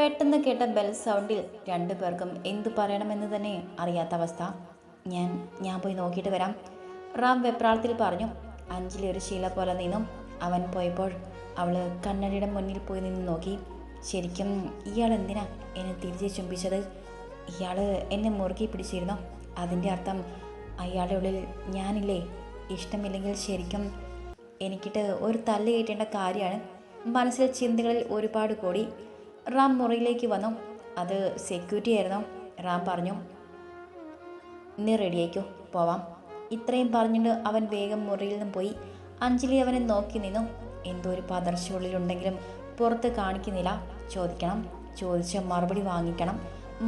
പെട്ടെന്ന് കേട്ട ബെൽ സൗണ്ടിൽ രണ്ടു പേർക്കും എന്തു പറയണമെന്ന് തന്നെ അറിയാത്ത അവസ്ഥ. ഞാൻ ഞാൻ പോയി നോക്കിയിട്ട് വരാം, റാം വെപ്രാളത്തിൽ പറഞ്ഞു. അഞ്ജലി ഒരു ശീല പോലെ നിന്നും. അവൻ പോയപ്പോൾ അവൾ കണ്ണടിയുടെ മുന്നിൽ പോയി നിന്ന് നോക്കി. ശരിക്കും ഇയാൾ എന്തിനാ എന്നെ തിരിച്ച് ചുംബിച്ചത്? ഇയാൾ എന്നെ മുറുകി പിടിച്ചിരുന്നു. അതിൻ്റെ അർത്ഥം അയാളുടെ ഉള്ളിൽ ഞാനില്ലേ? ഇഷ്ടമില്ലെങ്കിൽ ശരിക്കും എനിക്കിട്ട് ഒരു തല്ല് കയറ്റേണ്ട കാര്യമാണ്. മനസ്സിൽ ചിന്തകളിൽ ഒരുപാട് കൂടി. റാം മുറിയിലേക്ക് വന്നു. അത് സെക്യൂരിറ്റി ആയിരുന്നു. റാം പറഞ്ഞു, നീ റെഡിയായിക്കോ, പോവാം. ഇത്രയും പറഞ്ഞിട്ട് അവൻ വേഗം മുറിയിൽ നിന്നും പോയി. അഞ്ജലി അവനെ നോക്കി നിന്നു. എന്തോ ഒരു പതർച്ച ഉള്ളിലുണ്ടെങ്കിലും പുറത്ത് കാണിക്കുന്നില്ല. ചോദിക്കണം, ചോദിച്ച മറുപടി വാങ്ങിക്കണം.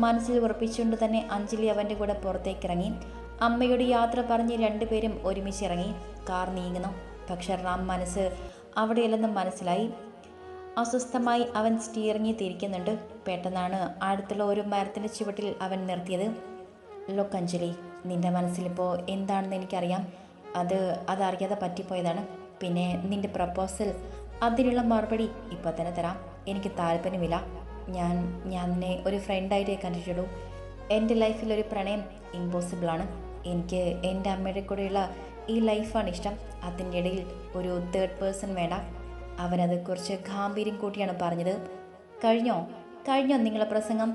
മനസ്സിൽ ഉറപ്പിച്ചുകൊണ്ട് തന്നെ അഞ്ജലി അവൻ്റെ കൂടെ പുറത്തേക്ക് ഇറങ്ങി. അമ്മയോട് യാത്ര പറഞ്ഞ് രണ്ടുപേരും ഒരുമിച്ചിറങ്ങി. കാർ നീങ്ങുന്നു. പക്ഷെ റാം മനസ്സ് അവിടെയല്ലെന്ന് മനസ്സിലായി. അസ്വസ്ഥമായി അവൻ സ്റ്റിയറിംഗിൽ തിരിക്കുന്നുണ്ട്. പെട്ടെന്നാണ് അടുത്തുള്ള ഒരു മരത്തിൻ്റെ ചുവട്ടിൽ അവൻ നിർത്തിയത്. ലോക്ക് അഞ്ജലി, നിൻ്റെ മനസ്സിലിപ്പോൾ എന്താണെന്ന് എനിക്കറിയാം. അതറിയാതെ പറ്റിപ്പോയതാണ്. പിന്നെ നിൻ്റെ പ്രപ്പോസൽ, അതിനുള്ള മറുപടി ഇപ്പോൾ തന്നെ തരാം. എനിക്ക് താല്പര്യമില്ല. ഞാൻ നിന്നെ ഒരു ഫ്രണ്ടായിട്ടേ കണ്ടിട്ടുള്ളൂ. എൻ്റെ ലൈഫിൽ ഒരു പ്രണയം ഇമ്പോസിബിളാണ്. എനിക്ക് എൻ്റെ അമ്മയുടെ കൂടെയുള്ള ഈ ലൈഫാണ് ഇഷ്ടം. അതിൻ്റെ ഇടയിൽ ഒരു തേർഡ് പേഴ്സൺ വേണ്ട. അവനത് കുറച്ച് ഗാംഭീര്യം കൂട്ടിയാണ് പറഞ്ഞത്. കഴിഞ്ഞോ നിങ്ങളെ പ്രസംഗം?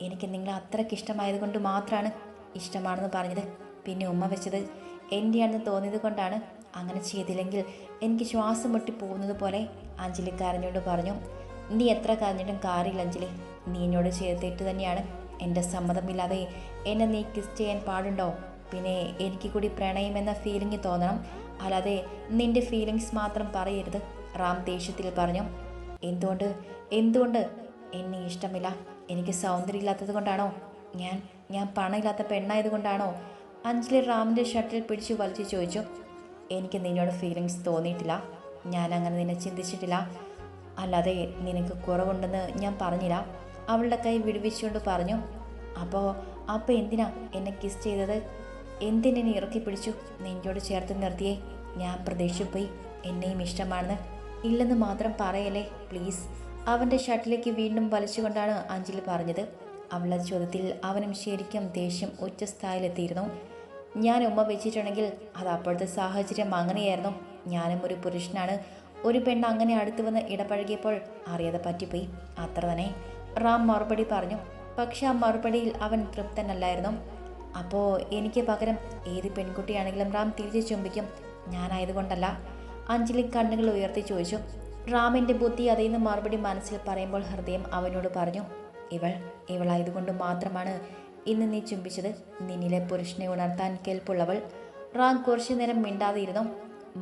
എനിക്ക് നിങ്ങളെ അത്രയ്ക്ക് ഇഷ്ടമായതുകൊണ്ട് മാത്രമാണ് ഇഷ്ടമാണെന്ന് പറഞ്ഞത്. പിന്നെ ഉമ്മ വെച്ചത് എൻ്റെയാണെന്ന് തോന്നിയത് കൊണ്ടാണ്. അങ്ങനെ ചെയ്തില്ലെങ്കിൽ എനിക്ക് ശ്വാസം മുട്ടി പോകുന്നത് പോലെ അഞ്ജലി കരഞ്ഞുകൊണ്ട് പറഞ്ഞു. നീ എത്ര കരഞ്ഞിട്ടും കാര്യമില്ല അഞ്ജലി. നീ എന്നോട് ചെയ്ത് തെറ്റ് തന്നെയാണ്. എൻ്റെ സമ്മതമില്ലാതെ എന്നെ നീ കിസ് ചെയ്യാൻ പാടുണ്ടോ? പിന്നെ എനിക്ക് കൂടി പ്രണയം എന്ന ഫീലിംഗ് തോന്നണം, അല്ലാതെ നിൻ്റെ ഫീലിങ്സ് മാത്രം പറയരുത്, റാം ദേഷ്യത്തിൽ പറഞ്ഞു. എന്തുകൊണ്ട് എന്നെ ഇഷ്ടമില്ല? എനിക്ക് സൗന്ദര്യമില്ലാത്തത് കൊണ്ടാണോ? ഞാൻ പണമില്ലാത്ത പെണ്ണായതുകൊണ്ടാണോ? അഞ്ജലി റാമിൻ്റെ ഷർട്ടിൽ പിടിച്ചു വലിച്ചു ചോദിച്ചു. എനിക്ക് നിന്നോട് ഫീലിങ്സ് തോന്നിയിട്ടില്ല. ഞാൻ അങ്ങനെ നിന്നെ ചിന്തിച്ചിട്ടില്ല. അല്ലാതെ നിനക്ക് കുറവുണ്ടെന്ന് ഞാൻ പറഞ്ഞില്ല, അവളുടെ കൈ വിടുവിച്ചുകൊണ്ട് പറഞ്ഞു. അപ്പോൾ എന്തിനാ എന്നെ കിസ് ചെയ്തത്? എന്തിനെന്നെ ഇറക്കി പിടിച്ചു നെഞ്ചോട് ചേർത്ത് നിർത്തിയേ? ഞാൻ പ്രതീക്ഷിച്ചു പോയി എന്നെയും ഇഷ്ടമാണെന്ന്. ഇല്ലെന്ന് മാത്രം പറയല്ലേ പ്ലീസ്. അവൻ്റെ ഷർട്ടിലേക്ക് വീണ്ടും വലിച്ചുകൊണ്ടാണ് അഞ്ജലി പറഞ്ഞത്. അവളുടെ ചോദ്യത്തിൽ അവനും ശരിക്കും ദേഷ്യം ഉച്ചസ്ഥായിലെത്തിയിരുന്നു. ഞാൻ ഉമ്മ വെച്ചിട്ടുണ്ടെങ്കിൽ അത് അപ്പോഴത്തെ സാഹചര്യം അങ്ങനെയായിരുന്നു. ഞാനും ഒരു പുരുഷനാണ്. ഒരു പെണ്ണ് അങ്ങനെ അടുത്ത് വന്ന് ഇടപഴകിയപ്പോൾ അറിയാതെ പറ്റിപ്പോയി, അത്ര തന്നെ, റാം മറുപടി പറഞ്ഞു. പക്ഷെ ആ മറുപടിയിൽ അവൻ തൃപ്തനല്ലായിരുന്നു. അപ്പോൾ എനിക്ക് പകരം ഏത് പെൺകുട്ടിയാണെങ്കിലും റാം തിരിച്ച് ചുംബിക്കും, ഞാനായതുകൊണ്ടല്ല, അഞ്ജലി കണ്ണുകൾ ഉയർത്തി ചോദിച്ചു. റാമിൻ്റെ ബുദ്ധി അതേന്ന് മറുപടി മനസ്സിൽ പറയുമ്പോൾ ഹൃദയം അവനോട് പറഞ്ഞു, ഇവളായതുകൊണ്ട് മാത്രമാണ് ഇന്ന് നീ ചുംബിച്ചത്. നിന്നിലെ പുരുഷനെ ഉണർത്താൻ കേൾപ്പുള്ളവൾ. റാം കുറച്ചു നേരം മിണ്ടാതെ ഇരുന്നു.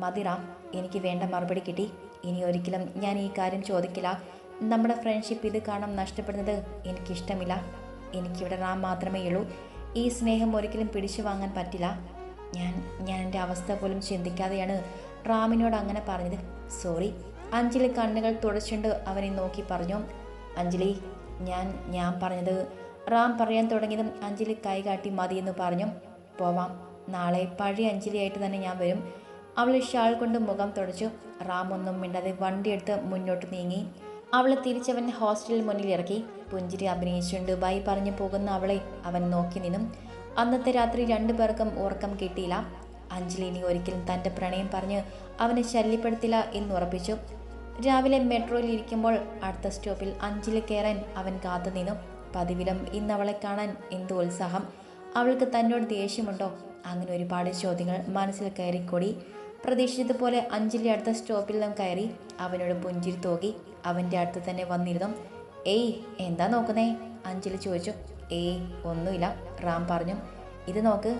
മതി റാം, എനിക്ക് വേണ്ട മറുപടി കിട്ടി. ഇനി ഒരിക്കലും ഞാൻ ഈ കാര്യം ചോദിക്കില്ല. നമ്മുടെ ഫ്രണ്ട്ഷിപ്പ് ഇത് കാണാൻ നഷ്ടപ്പെടുന്നത് എനിക്കിഷ്ടമില്ല. എനിക്കിവിടെ റാം മാത്രമേ ഉള്ളൂ. ഈ സ്നേഹം ഒരിക്കലും പിടിച്ചു വാങ്ങാൻ പറ്റില്ല. ഞാൻ എൻ്റെ അവസ്ഥ പോലും ചിന്തിക്കാതെയാണ് റാമിനോട് അങ്ങനെ പറഞ്ഞത്. സോറി. അഞ്ജലി കണ്ണുകൾ തുടച്ചുകൊണ്ട് അവനെ നോക്കി പറഞ്ഞു. അഞ്ജലി, ഞാൻ പറഞ്ഞത്, റാം പറയാൻ തുടങ്ങിയതും അഞ്ജലി കൈകാട്ടി മതിയെന്ന് പറഞ്ഞു. പോവാം, നാളെ പഴയ അഞ്ജലിയായിട്ട് തന്നെ ഞാൻ വരും. അവൾ ഷാൾ കൊണ്ട് മുഖം തുടച്ചു. റാം ഒന്നും മിണ്ടാതെ വണ്ടിയെടുത്ത് മുന്നോട്ട് നീങ്ങി. അവളെ തിരിച്ചവൻ ഹോസ്റ്റലിൽ മുന്നിൽ ഇറക്കി. പുഞ്ചിരി അഭിനയിച്ചുകൊണ്ട് ബൈ പറഞ്ഞു പോകുന്ന അവളെ അവൻ നോക്കി നിന്നും. അന്നത്തെ രാത്രി രണ്ടുപേർക്കും ഉറക്കം കിട്ടിയില്ല. അഞ്ജലി ഇനി ഒരിക്കലും തൻ്റെ പ്രണയം പറഞ്ഞ് അവനെ ശല്യപ്പെടുത്തില്ല എന്നുറപ്പിച്ചു. രാവിലെ മെട്രോയിൽ ഇരിക്കുമ്പോൾ അടുത്ത സ്റ്റോപ്പിൽ അഞ്ജലി കയറാൻ അവൻ കാത്തു നിന്നു. പതിവിലും ഇന്ന് അവളെ കാണാൻ എന്തോ ഉത്സാഹം. അവൾക്ക് തന്നോട് ദേഷ്യമുണ്ടോ? അങ്ങനെ ഒരുപാട് ചോദ്യങ്ങൾ മനസ്സിൽ കയറിക്കൂടി. പ്രതീക്ഷിച്ചതുപോലെ അഞ്ജലി അടുത്ത സ്റ്റോപ്പിൽ നിന്നും കയറി. അവനോട് പുഞ്ചിരി തോകി അവൻ്റെ അടുത്ത് തന്നെ വന്നിരുന്നു. ഏയ്, എന്താ നോക്കുന്നേ? അഞ്ജലി ചോദിച്ചു. ഏയ് ഒന്നുമില്ല, റാം പറഞ്ഞു. ഇത് നോക്ക്,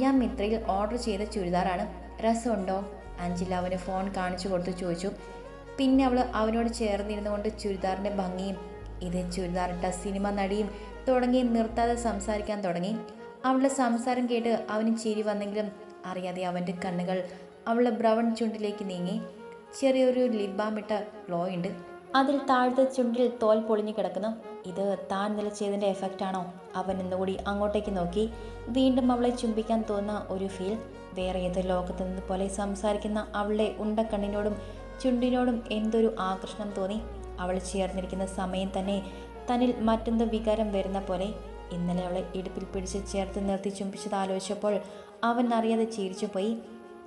ഞാൻ മിത്രയിൽ ഓർഡർ ചെയ്ത ചുരിദാറാണ്. രസമുണ്ടോ? അഞ്ജലി അവന് ഫോൺ കാണിച്ചു കൊടുത്തു ചോദിച്ചു. പിന്നെ അവൾ അവനോട് ചേർന്നിരുന്നു കൊണ്ട് ചുരിദാറിൻ്റെ ഭംഗിയും ഇത് ചുരിദാറിട്ട സിനിമ നടിയും തുടങ്ങി നിർത്താതെ സംസാരിക്കാൻ തുടങ്ങി. അവളുടെ സംസാരം കേട്ട് അവന് ചിരി വന്നെങ്കിലും അറിയാതെ അവൻ്റെ കണ്ണുകൾ അവളുടെ ബ്രൗൺ ചുണ്ടിലേക്ക് നീങ്ങി. ചെറിയൊരു ലിപ് ബാം ഇട്ട ഗ്ലോ ഉണ്ട്. അതിൽ താഴത്തെ ചുണ്ടിൽ തോൽ പൊളിഞ്ഞു കിടക്കുന്നു. ഇത് താൻ നില ചെയ്തതിൻ്റെ എഫക്റ്റാണോ? അവൻ എന്നുകൂടി അങ്ങോട്ടേക്ക് നോക്കി. വീണ്ടും അവളെ ചുംബിക്കാൻ തോന്നുന്ന ഒരു ഫീൽ. വേറെ ഏതോ ലോകത്ത് നിന്ന് പോലെ സംസാരിക്കുന്ന അവളുടെ ഉണ്ടക്കണ്ണിനോടും ചുണ്ടിനോടും എന്തൊരു ആകർഷണം തോന്നി. അവൾ ചേർന്നിരിക്കുന്ന സമയം തന്നെ തന്നിൽ മറ്റെന്തോ വികാരം വരുന്ന പോലെ. ഇന്നലെ അവളെ ഇടുപ്പിൽ പിടിച്ച് ചേർത്ത് നിർത്തി ചുംബിച്ചത് ആലോചിച്ചപ്പോൾ അവൻ അറിയാതെ ചിരിച്ചു പോയി.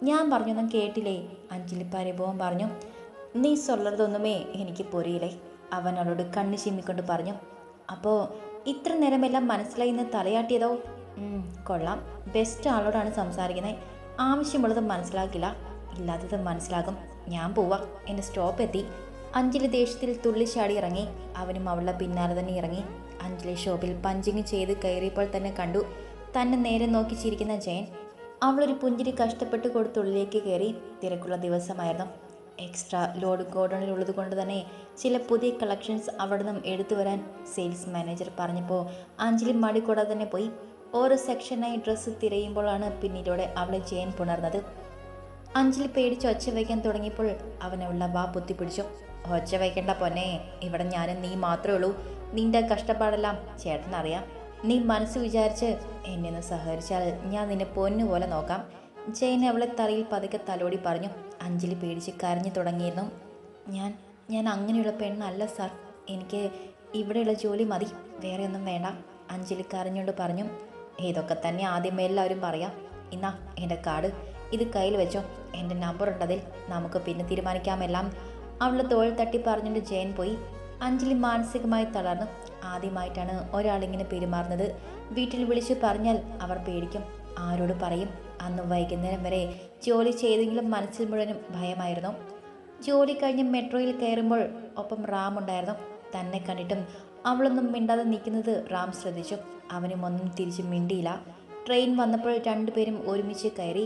ഞാൻ പറഞ്ഞൊന്നും കേട്ടില്ലേ? അഞ്ജലി പരിഭവം പറഞ്ഞു. നീ സൊല്ലതൊന്നുമേ എനിക്ക് പൊരിയില്ലേ, അവൻ അവളോട് കണ്ണു ചിമ്മിക്കൊണ്ട് പറഞ്ഞു. അപ്പോൾ ഇത്ര നേരമെല്ലാം മനസ്സിലായി എന്ന് തലയാട്ടിയതോ? കൊള്ളാം, ബെസ്റ്റ് ആളോടാണ് സംസാരിക്കുന്നത്. ആവശ്യമുള്ളത് മനസ്സിലാക്കില്ല, ഇല്ലാത്തത് മനസ്സിലാകും. ഞാൻ പോവാ, എൻ്റെ സ്റ്റോപ്പ് എത്തി. അഞ്ജലി ദേഷ്യത്തിൽ തുള്ളിച്ചാടി ഇറങ്ങി. അവനും അവളുടെ പിന്നാലെ തന്നെ ഇറങ്ങി. അഞ്ജലി ഷോപ്പിൽ പഞ്ചിങ് ചെയ്ത് കയറിയപ്പോൾ തന്നെ കണ്ടു തന്നെ നേരെ നോക്കി ചിരിക്കുന്ന ജയൻ. അവളൊരു പുഞ്ചിരി കഷ്ടപ്പെട്ട് കൊടുത്തുള്ളിലേക്ക് കയറി. തിരക്കുള്ള ദിവസമായിരുന്നു. എക്സ്ട്രാ ലോഡ് ഗോഡൗണിലുള്ളത് കൊണ്ട് തന്നെ ചില പുതിയ കളക്ഷൻസ് അവിടെ നിന്നും എടുത്തു വരാൻ സെയിൽസ് മാനേജർ പറഞ്ഞപ്പോൾ അഞ്ജലി മടിക്കൂടാതെ തന്നെ പോയി. ഓരോ സെക്ഷനായി ഡ്രസ്സ് തിരയുമ്പോഴാണ് പിന്നീടോടെ അവളെ ജയൻ പുണർന്നത്. അഞ്ജലി പേടിച്ച് ഒച്ച വയ്ക്കാൻ തുടങ്ങിയപ്പോൾ അവനുള്ള വാ പൊത്തിപ്പിടിച്ചു. ഒച്ച വയ്ക്കേണ്ട പൊന്നെ, ഇവിടെ ഞാനും നീ മാത്രമേ ഉള്ളൂ. നിന്റെ കഷ്ടപ്പാടെല്ലാം ചേട്ടനറിയാം. നീ മനസ്സ് വിചാരിച്ച് എന്നെ ഒന്ന് സഹകരിച്ചാൽ ഞാൻ നിന്നെ പൊന്നുപോലെ നോക്കാം. ജയൻ അവളെ തലയിൽ പതുക്കെ തലോടി പറഞ്ഞു. അഞ്ജലി പേടിച്ച് കരഞ്ഞു തുടങ്ങിയിരുന്നു. ഞാൻ അങ്ങനെയുള്ള പെണ്ണല്ല സാർ. എനിക്ക് ഇവിടെയുള്ള ജോലി മതി, വേറെ ഒന്നും വേണ്ട. അഞ്ജലി കരഞ്ഞുകൊണ്ട് പറഞ്ഞു. ഇതൊക്കെ തന്നെ ആദ്യമേ എല്ലാവരും പറയാം. ഇന്നാ എൻ്റെ കാർഡ്, ഇത് കയ്യിൽ വെച്ചോ. എൻ്റെ നമ്പർ ഉണ്ടതിൽ, നമുക്ക് പിന്നെ തീരുമാനിക്കാമെല്ലാം. അവളുടെ തോൾ തട്ടി പറഞ്ഞുകൊണ്ട് ജയൻ പോയി. അഞ്ജലി മാനസികമായി തളർന്നു. ആദ്യമായിട്ടാണ് ഒരാളിങ്ങനെ പെരുമാറുന്നത്. വീട്ടിൽ വിളിച്ചു പറഞ്ഞാൽ അവർ പേടിക്കും. ആരോട് പറയും? അന്ന് വൈകുന്നേരം വരെ ജോലി ചെയ്തെങ്കിലും മനസ്സിൽ മുഴുവനും ഭയമായിരുന്നു. ജോലി കഴിഞ്ഞ് മെട്രോയിൽ കയറുമ്പോൾ ഒപ്പം റാം ഉണ്ടായിരുന്നു. തന്നെ കണ്ടിട്ടും അവളൊന്നും മിണ്ടാതെ നിൽക്കുന്നത് റാം ശ്രദ്ധിച്ചു. അവനും ഒന്നും തിരിച്ച് മിണ്ടിയില്ല. ട്രെയിൻ വന്നപ്പോൾ രണ്ടുപേരും ഒരുമിച്ച് കയറി.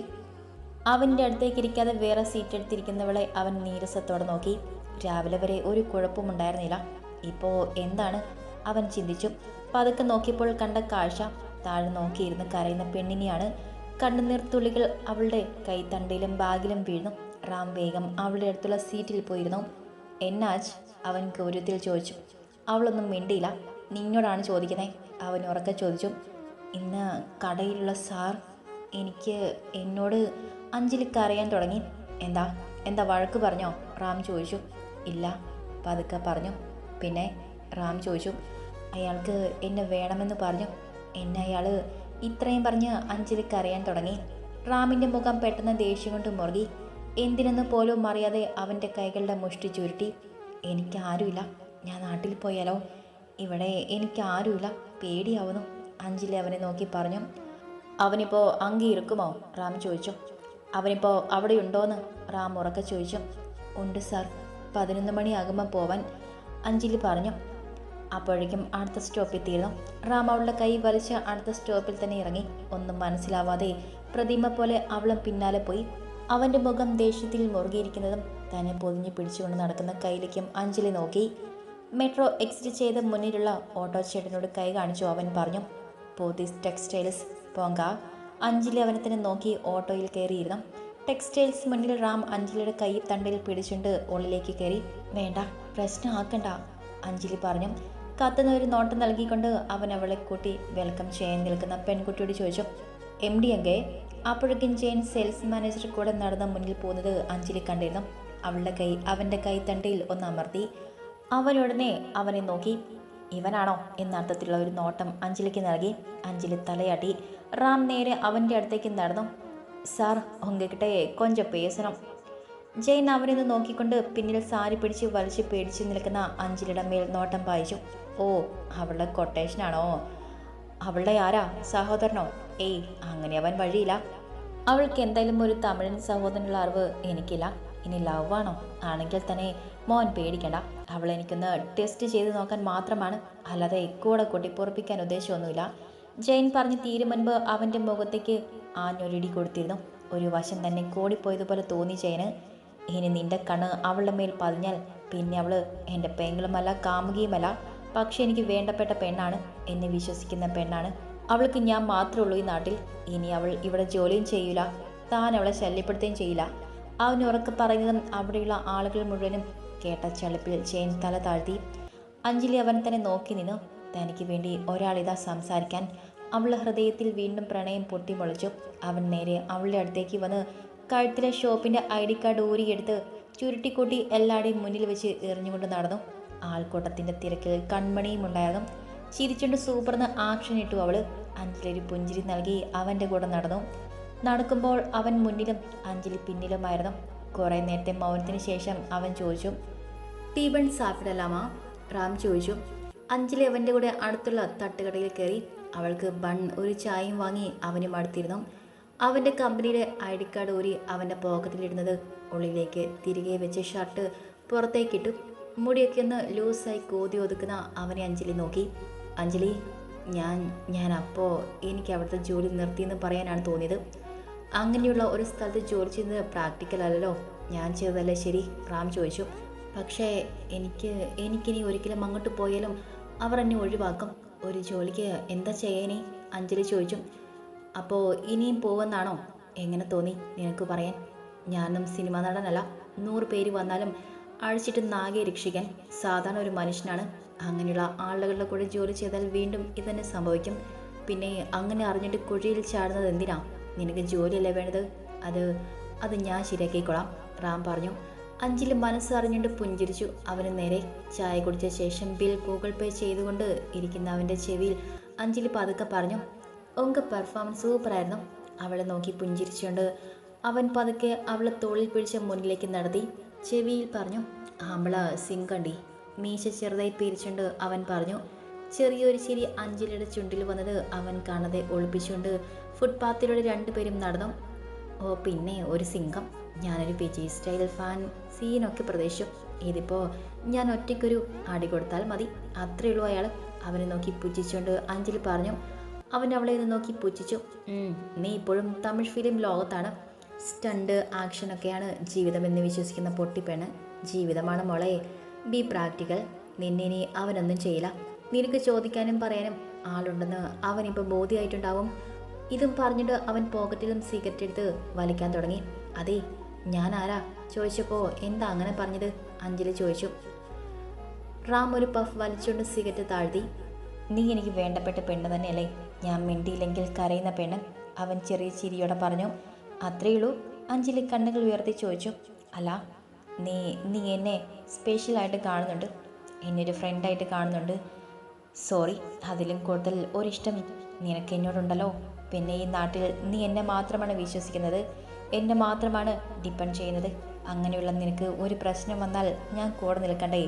അവൻ്റെ അടുത്തേക്ക് ഇരിക്കാതെ വേറെ സീറ്റ് എടുത്തിരിക്കുന്നവളെ അവൻ നീരസത്തോടെ നോക്കി. രാവിലെ വരെ ഒരു കുഴപ്പമുണ്ടായിരുന്നില്ല, ഇപ്പോൾ എന്താണ് അവൻ ചിന്തിച്ചു. പതുക്കെ നോക്കിയപ്പോൾ കണ്ട കാഴ്ച താഴെ നോക്കിയിരുന്ന് കരയുന്ന പെണ്ണിനെയാണ്. കണ്ണുനീർ തുള്ളികൾ അവളുടെ കൈത്തണ്ടയിലും ബാഗിലും വീഴുന്നു. റാം വേഗം അവളുടെ അടുത്തുള്ള സീറ്റിൽ പോയിരുന്നു. എന്നാച്ച്? അവൻ ഗൗരവത്തിൽ ചോദിച്ചു. അവളൊന്നും മിണ്ടിയില്ല. നിന്നോടാണ് ചോദിക്കുന്നത്, അവൻ ഉറക്കെ ചോദിച്ചു. ഇന്ന് കടയിലുള്ള സാർ എന്നോട് അഞ്ജലി കരയാൻ തുടങ്ങി. എന്താ വഴക്ക് പറഞ്ഞോ? റാം ചോദിച്ചു. ഇല്ല, പതുക്കെ പറഞ്ഞു. പിന്നെ? റാം ചോദിച്ചു. അയാൾക്ക് എന്നെ വേണമെന്ന് പറഞ്ഞു. എന്നെ അയാൾ ഇത്രയും പറഞ്ഞ് അഞ്ജലി കരയാൻ തുടങ്ങി. റാമിൻ്റെ മുഖം പെട്ടെന്ന് ദേഷ്യം കൊണ്ട് മുറുകി. എന്തിനെന്ന് പോലും അറിയാതെ അവൻ്റെ കൈകളുടെ മുഷ്ടി ചുരുട്ടി. എനിക്കാരുമില്ല, ഞാൻ നാട്ടിൽ പോയാലോ? ഇവിടെ എനിക്കാരുമില്ല, പേടിയാവുന്നു, അഞ്ജലി അവനെ നോക്കി പറഞ്ഞു. അവനിപ്പോൾ അങ്ങി ഇരിക്കുമോ? റാം ചോദിച്ചു. അവനിപ്പോൾ അവിടെ ഉണ്ടോയെന്ന് റാം ഉറക്കെ ചോദിച്ചു. ഉണ്ട് സാർ, 11 മണിയാകുമ്പോൾ പോവാൻ, അഞ്ജലി പറഞ്ഞു. അപ്പോഴേക്കും അടുത്ത സ്റ്റോപ്പിൽ എത്തിയിരുന്നു. റാം അവളുടെ കൈ വലിച്ച് അടുത്ത സ്റ്റോപ്പിൽ തന്നെ ഇറങ്ങി. ഒന്നും മനസ്സിലാവാതെ പ്രതിമ പോലെ അവളും പിന്നാലെ പോയി. അവൻ്റെ മുഖം ദേഷ്യത്തിൽ മുറുകിയിരിക്കുന്നതും തന്നെ പൊതിഞ്ഞ് പിടിച്ചുകൊണ്ട് നടക്കുന്ന കയ്യിലേക്കും അഞ്ജലി നോക്കി. മെട്രോ എക്സിറ്റ് ചെയ്ത് മുന്നിലുള്ള ഓട്ടോ ചേട്ടനോട് കൈ കാണിച്ചു അവൻ പറഞ്ഞു. പോത്തീസ് ടെക്സ്റ്റൈൽസ് പോങ്ക. അഞ്ജലി അവനെ തന്നെ നോക്കി ഓട്ടോയിൽ കയറിയിരുന്നു. ടെക്സ്റ്റൈൽസ് മുന്നിൽ റാം അഞ്ജലിയുടെ കൈ തണ്ടയിൽ പിടിച്ചുകൊണ്ട് ഉള്ളിലേക്ക് കയറി. വേണ്ട, പ്രശ്നമാക്കണ്ട, അഞ്ജലി പറഞ്ഞു. കത്തുന്ന ഒരു നോട്ടം നൽകിക്കൊണ്ട് അവൻ അവളെ കൂട്ടി വെൽക്കം ചെയ്യാൻ നിൽക്കുന്ന പെൺകുട്ടിയോട് ചോദിച്ചു. MD എങ്കേ? അപ്പോഴേക്കും ജെയിൻ സെയിൽസ് മാനേജർ കൂടെ നടന്ന് മുന്നിൽ പോകുന്നത് അഞ്ജലി കണ്ടിരുന്നു. അവളുടെ കൈ അവൻ്റെ കൈ തണ്ടയിൽ ഒന്ന് അമർത്തി. അവനുടനെ അവനെ നോക്കി. ഇവനാണോ എന്നർത്ഥത്തിലുള്ള ഒരു നോട്ടം അഞ്ജലിക്ക് നൽകി. അഞ്ജലി തലയാട്ടി. റാം നേരെ അവൻ്റെ അടുത്തേക്ക് നടന്നു. സാർ, ഉங்ககிட்ட கொஞ்சம் பேசணும். ജെയിൻ അവനെന്ന് നോക്കിക്കൊണ്ട് പിന്നിൽ സാരി പിടിച്ച് വലിച്ച് പേടിച്ച് നിൽക്കുന്ന അഞ്ജലിയുടെ മേൽ നോട്ടം പായിച്ചു. ഓ, അവളുടെ കൊട്ടേഷനാണോ? അവളുടെ ആരാ? സഹോദരനോ? ഏയ്, അങ്ങനെ അവൻ വഴിയില്ല. അവൾക്ക് എന്തായാലും ഒരു തമിഴൻ സഹോദരനുള്ള അറിവ് എനിക്കില്ല. ഇനി ലവ് ആണോ? ആണെങ്കിൽ തന്നെ മോൻ പേടിക്കണ്ട. അവൾ എനിക്കൊന്ന് ടെസ്റ്റ് ചെയ്ത് നോക്കാൻ മാത്രമാണ്, അല്ലാതെ കൂടെ കൊട്ടിപ്പൊറപ്പിക്കാൻ ഉദ്ദേശമൊന്നുമില്ല. ജെയിൻ പറഞ്ഞ് തീരും മുൻപ് അവൻ്റെ മുഖത്തേക്ക് ആഞ്ഞൊരിടി കൊടുത്തിരുന്നു. ഒരു വശം തന്നെ കോടിപ്പോയതുപോലെ തോന്നി ജെയിന്. ഇനി നിന്റെ കണ്ണ് അവളുടെ മേൽ പതിഞ്ഞാൽ പിന്നെ അവൾ എൻ്റെ പെങ്ങളുമല്ല കാമുകിയുമല്ല, പക്ഷെ എനിക്ക് വേണ്ടപ്പെട്ട പെണ്ണാണ്, എന്നെ വിശ്വസിക്കുന്ന പെണ്ണാണ്. അവൾക്ക് ഞാൻ മാത്രമേ ഉള്ളൂ ഈ നാട്ടിൽ. ഇനി അവൾ ഇവിടെ ജോലിയും ചെയ്യില്ല, താൻ അവളെ ശല്യപ്പെടുത്തുകയും ചെയ്യില്ല. അവൻ ഉറക്കെ പറയുന്നതും അവിടെയുള്ള ആളുകൾ മുഴുവനും കേട്ട ചളിപ്പിൽ ജെയിൻ തല താഴ്ത്തി. അഞ്ജലി അവൻ തന്നെ നോക്കി നിന്നു. തനിക്ക് വേണ്ടി ഒരാളിതാ സംസാരിക്കാൻ. അവളുടെ ഹൃദയത്തിൽ വീണ്ടും പ്രണയം പൊട്ടിമുളച്ചു. അവൻ നേരെ അവളുടെ അടുത്തേക്ക് വന്ന് കഴുത്തിലെ ഷോപ്പിൻ്റെ ID കാർഡ് ഊരിയെടുത്ത് ചുരുട്ടിക്കൂട്ടി എല്ലാവരുടെയും മുന്നിൽ വെച്ച് എറിഞ്ഞുകൊണ്ട് നടന്നു. ആൾക്കൂട്ടത്തിൻ്റെ തിരക്കിൽ കൺമണിയും ഉണ്ടായിരുന്നു. ചിരിച്ചുകൊണ്ട് സൂപ്പർന്ന് ആക്ഷൻ ഇട്ടു അവൾ. അഞ്ജലി ഒരു പുഞ്ചിരി നൽകി അവൻ്റെ കൂടെ നടന്നു. നടക്കുമ്പോൾ അവൻ മുന്നിലും അഞ്ജലി പിന്നിലുമായിരുന്നു. കുറേ നേരത്തെ മൗനത്തിന് ശേഷം അവൻ ചോദിച്ചു, ടീ ബൺ സാപ്പിടലാമാ? റാം ചോദിച്ചു. അഞ്ജലി അവൻ്റെ കൂടെ അടുത്തുള്ള തട്ടുകടയിൽ കയറി. അവൾക്ക് ബൺ ഒരു ചായയും വാങ്ങി അവനും അടുത്തിരുന്നു. അവൻ്റെ കമ്പനിയുടെ ID കാർഡ് ഊരി അവൻ്റെ പോക്കറ്റിലിടുന്നത് ഉള്ളിലേക്ക് തിരികെ വെച്ച് ഷർട്ട് പുറത്തേക്കിട്ടു. മുടിയൊക്കെ ഒന്ന് ലൂസായി കോതി ഒതുക്കുന്ന അവനെ അഞ്ജലി നോക്കി. അഞ്ജലി, ഞാൻ അപ്പോൾ എനിക്ക് അവിടുത്തെ ജോലി നിർത്തിയെന്ന് പറയാനാണ് തോന്നിയത്. അങ്ങനെയുള്ള ഒരു സ്ഥലത്ത് ജോലി ചെയ്യുന്നത് പ്രാക്ടിക്കൽ അല്ലല്ലോ. ഞാൻ ചെയ്തതല്ലേ ശരി? റാം ചോദിച്ചു. പക്ഷേ എനിക്കിനി ഒരിക്കലും അങ്ങോട്ട് പോയാലും അവർ എന്നെ ഒഴിവാക്കും. ഒരു ജോലിക്ക് എന്താ ചെയ്യാനേ? അഞ്ജലി ചോദിച്ചു. അപ്പോൾ ഇനിയും പോവെന്നാണോ? എങ്ങനെ തോന്നി നിനക്ക് പറയാൻ? ഞാനും സിനിമാ നടനല്ല. 100 പേര് വന്നാലും അഴിച്ചിട്ട് നാഗെ രക്ഷിക്കാൻ സാധാരണ ഒരു മനുഷ്യനാണ്. അങ്ങനെയുള്ള ആളുകളുടെ കൂടെ ജോലി ചെയ്താൽ വീണ്ടും ഇതന്നെ സംഭവിക്കും. പിന്നെ അങ്ങനെ അറിഞ്ഞിട്ട് കുഴിയിൽ ചാടുന്നത് എന്തിനാ? നിനക്ക് ജോലിയല്ലേ വേണ്ടത്? അത് ഞാൻ ശരിയാക്കിക്കോളാം, റാം പറഞ്ഞു. അഞ്ജലി മനസ്സറിഞ്ഞുകൊണ്ട് പുഞ്ചിരിച്ചു അവന് നേരെ. ചായ കുടിച്ച ശേഷം ബിൽ ഗൂഗിൾ പേ ചെയ്തുകൊണ്ട് ഇരിക്കുന്ന അവൻ്റെ ചെവിയിൽ അഞ്ജലി പതുക്കെ പറഞ്ഞു, ഉങ്ക പെർഫോമൻസ് സൂപ്പറായിരുന്നു. അവളെ നോക്കി പുഞ്ചിരിച്ചുകൊണ്ട് അവൻ പതുക്കെ അവളെ തോളിൽ പിടിച്ച് മുന്നിലേക്ക് നടത്തി. ചെവിയിൽ പറഞ്ഞു, ആമ്പള സിങ്കണ്ടി. മീശ ചെറുതായി പിരിച്ചുകൊണ്ട് അവൻ പറഞ്ഞു. ചെറിയൊരു ചിരി അഞ്ജലിയുടെ ചുണ്ടിൽ വന്നത് അവൻ കാണാതെ ഒളിപ്പിച്ചുകൊണ്ട് ഫുട്പാത്തിലൂടെ 2 പേരും നടന്നു. ഓ പിന്നെ ഒരു സിംഗം. ഞാനൊരു വിജയ് സ്റ്റൈൽ ഫാൻ സീനൊക്കെ പ്രതീക്ഷിച്ചു. ഇതിപ്പോൾ ഞാൻ ഒറ്റയ്ക്കൊരു അടി കൊടുത്താൽ മതി, അത്രയേ ഉള്ളൂ അയാൾ. അവനെ നോക്കി പുച്ഛിച്ചുകൊണ്ട് അഞ്ജലി പറഞ്ഞു. അവൻ അവളെ ഒന്ന് നോക്കി പുച്ഛിച്ചു. നീ ഇപ്പോഴും തമിഴ് ഫിലിം ലോകത്താണ്. സ്റ്റണ്ട് ആക്ഷനൊക്കെയാണ് ജീവിതമെന്ന് വിശ്വസിക്കുന്ന പൊട്ടിപ്പെണ്ണ്. ജീവിതമാണ് മോളെ, ബി പ്രാക്ടിക്കൽ. നിന്നിനി അവനൊന്നും ചെയ്യില്ല. നിനക്ക് ചോദിക്കാനും പറയാനും ആളുണ്ടെന്ന് അവനിപ്പോൾ ബോധ്യമായിട്ടുണ്ടാവും. ഇതും പറഞ്ഞിട്ട് അവൻ പോക്കറ്റിലും സിഗരറ്റ് എടുത്ത് വലിക്കാൻ തുടങ്ങി. അതെ, ഞാൻ ആരാ ചോദിച്ചപ്പോൾ എന്താ അങ്ങനെ പറഞ്ഞത്? അഞ്ജലി ചോദിച്ചു. റാം ഒരു പഫ് വലിച്ചുകൊണ്ട് സിഗരറ്റ് താഴ്ത്തി. നീ എനിക്ക് വേണ്ടപ്പെട്ട പെണ്ണ് തന്നെയല്ലേ? ഞാൻ മിണ്ടിയില്ലെങ്കിൽ കരയുന്ന പെണ്ണ്, അവൻ ചെറിയ ചിരിയോടെ പറഞ്ഞു. അത്രയുള്ളൂ? അഞ്ജലി കണ്ണുകൾ ഉയർത്തി ചോദിച്ചു. അല്ല, നീ എന്നെ സ്പെഷ്യലായിട്ട് കാണുന്നുണ്ട്, എന്നെ ഒരു ഫ്രണ്ടായിട്ട് കാണുന്നുണ്ട്. സോറി, അതിലും കൂടുതൽ ഒരിഷ്ടം നിനക്ക് എന്നോടുണ്ടല്ലോ. പിന്നെ ഈ നാട്ടിൽ നീ എന്നെ മാത്രമാണ് വിശ്വസിക്കുന്നത്, എന്നെ മാത്രമാണ് ഡിപ്പെൻഡ് ചെയ്യുന്നത്. അങ്ങനെയുള്ള നിനക്ക് ഒരു പ്രശ്നം വന്നാൽ ഞാൻ കൂടെ നിൽക്കണ്ടേ?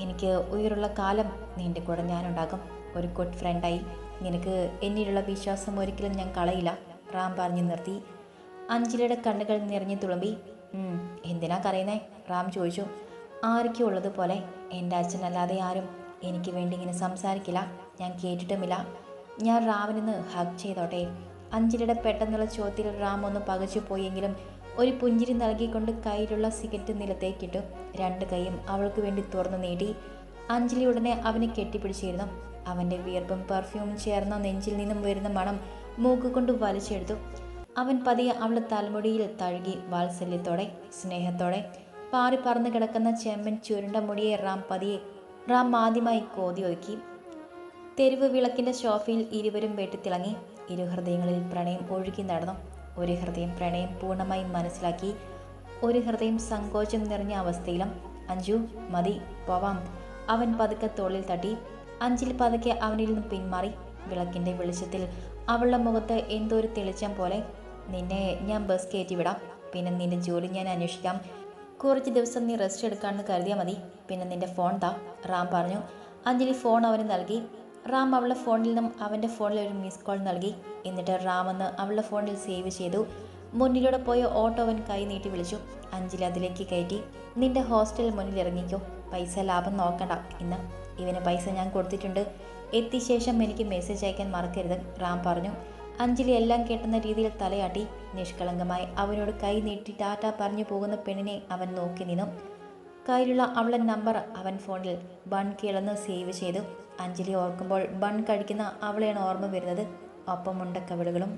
എനിക്ക് ഉയരുള്ള കാലം നിൻ്റെ കൂടെ ഞാനുണ്ടാകും, ഒരു ഗുഡ് ഫ്രണ്ടായി. നിനക്ക് എന്നിലുള്ള വിശ്വാസം ഒരിക്കലും ഞാൻ കളയില്ല, റാം പറഞ്ഞു നിർത്തി. അഞ്ജലിയുടെ കണ്ണുകൾ നിറഞ്ഞു തുളുമ്പി. എന്തിനാ കരയുന്നേ? റാം ചോദിച്ചു. ആരൊക്കെ ഉള്ളതുപോലെ എൻ്റെ അച്ഛനല്ലാതെ ആരും എനിക്ക് വേണ്ടി ഇങ്ങനെ സംസാരിക്കില്ല, ഞാൻ കേട്ടിട്ടുമില്ല. ഞാൻ റാമിന് ഹഗ് ചെയ്തോട്ടെ? അഞ്ജലിയുടെ പെട്ടെന്നുള്ള ചോദ്യത്തിൽ റാം ഒന്ന് പകച്ചു പോയെങ്കിലും ഒരു പുഞ്ചിരി നൽകിക്കൊണ്ട് കയ്യിലുള്ള സിഗരറ്റ് നിലത്തേക്കിട്ടു. 2 കൈയും അവൾക്ക് വേണ്ടി തുറന്നു നീട്ടി. അഞ്ജലി ഉടനെ അവനെ കെട്ടിപ്പിടിച്ചിരുന്നു. അവൻ്റെ വിയർപ്പും പെർഫ്യൂമും ചേർന്ന നെഞ്ചിൽ നിന്നും വരുന്ന മണം മൂക്കുകൊണ്ട് വലിച്ചെടുത്തു. അവൻ പതിയെ അവളുടെ തലമുടിയിൽ തഴുകി വാത്സല്യത്തോടെ സ്നേഹത്തോടെ. പാറി പറന്ന് കിടക്കുന്ന ചെമ്മൻ ചുരുണ്ട മുടിയെ റാം ആദ്യമായി കോതി ഒതുക്കി. തെരുവ് വിളക്കിൻ്റെ ഷോഫയിൽ ഇരുവരും വെട്ടിത്തിളങ്ങി. ഇരുഹൃദയങ്ങളിൽ പ്രണയം ഒഴുകി നടന്നു. ഒരു ഹൃദയം പ്രണയം പൂർണ്ണമായി മനസ്സിലാക്കി, ഒരു ഹൃദയം സങ്കോചം നിറഞ്ഞ അവസ്ഥയിലും. അഞ്ജു, മതി, പോവാം, അവൻ പതുക്കെ തോളിൽ തട്ടി. അഞ്ജലി പതുക്കെ അവനിൽ നിന്നും പിന്മാറി. വിളക്കിൻ്റെ വെളിച്ചത്തിൽ അവളുടെ മുഖത്ത് എന്തോ ഒരു തെളിച്ചം പോലെ. നിന്നെ ഞാൻ ബസ് കയറ്റിവിടാം, പിന്നെ നിന്റെ ജോലി ഞാൻ അന്വേഷിക്കാം. കുറച്ച് ദിവസം നീ റെസ്റ്റ് എടുക്കാമെന്ന് കരുതിയാൽ മതി. പിന്നെ നിന്റെ ഫോൺ താ, റാം പറഞ്ഞു. അഞ്ജലി ഫോൺ അവന് നൽകി. റാം അവളുടെ ഫോണിൽ നിന്നും അവൻ്റെ ഫോണിൽ ഒരു മിസ് കോൾ നൽകി. എന്നിട്ട് റാം എന്ന് അവളുടെ ഫോണിൽ സേവ് ചെയ്തു. മുന്നിലൂടെ പോയ ഓട്ടോ അവൻ കൈ നീട്ടി വിളിച്ചു. അഞ്ജലി അതിലേക്ക് കയറ്റി. നിന്റെ ഹോസ്റ്റൽ മുന്നിൽ ഇറങ്ങിക്കോ, പൈസ ലാഭം നോക്കണ്ട ഇന്ന്. ഇവന് പൈസ ഞാൻ കൊടുത്തിട്ടുണ്ട്, എത്തിയ ശേഷം എനിക്ക് മെസ്സേജ് അയക്കാൻ മറക്കരുത്, റാം പറഞ്ഞു. അഞ്ജലി എല്ലാം കേട്ടുന്ന രീതിയിൽ തലയാട്ടി. നിഷ്കളങ്കമായി അവനോട് കൈ നീട്ടി ടാറ്റ പറഞ്ഞു പോകുന്ന പെണ്ണിനെ അവൻ നോക്കി നിന്നു. കയ്യിലുള്ള അവളുടെ നമ്പർ അവൻ ഫോണിൽ ബൺ കിളന്ന് സേവ് ചെയ്തു. അഞ്ജലി ഓർക്കുമ്പോൾ ബൺ കഴിക്കുന്ന അവളെയാണ് ഓർമ്മ വരുന്നത്, ഒപ്പം ഉണ്ട കവിളുകളും.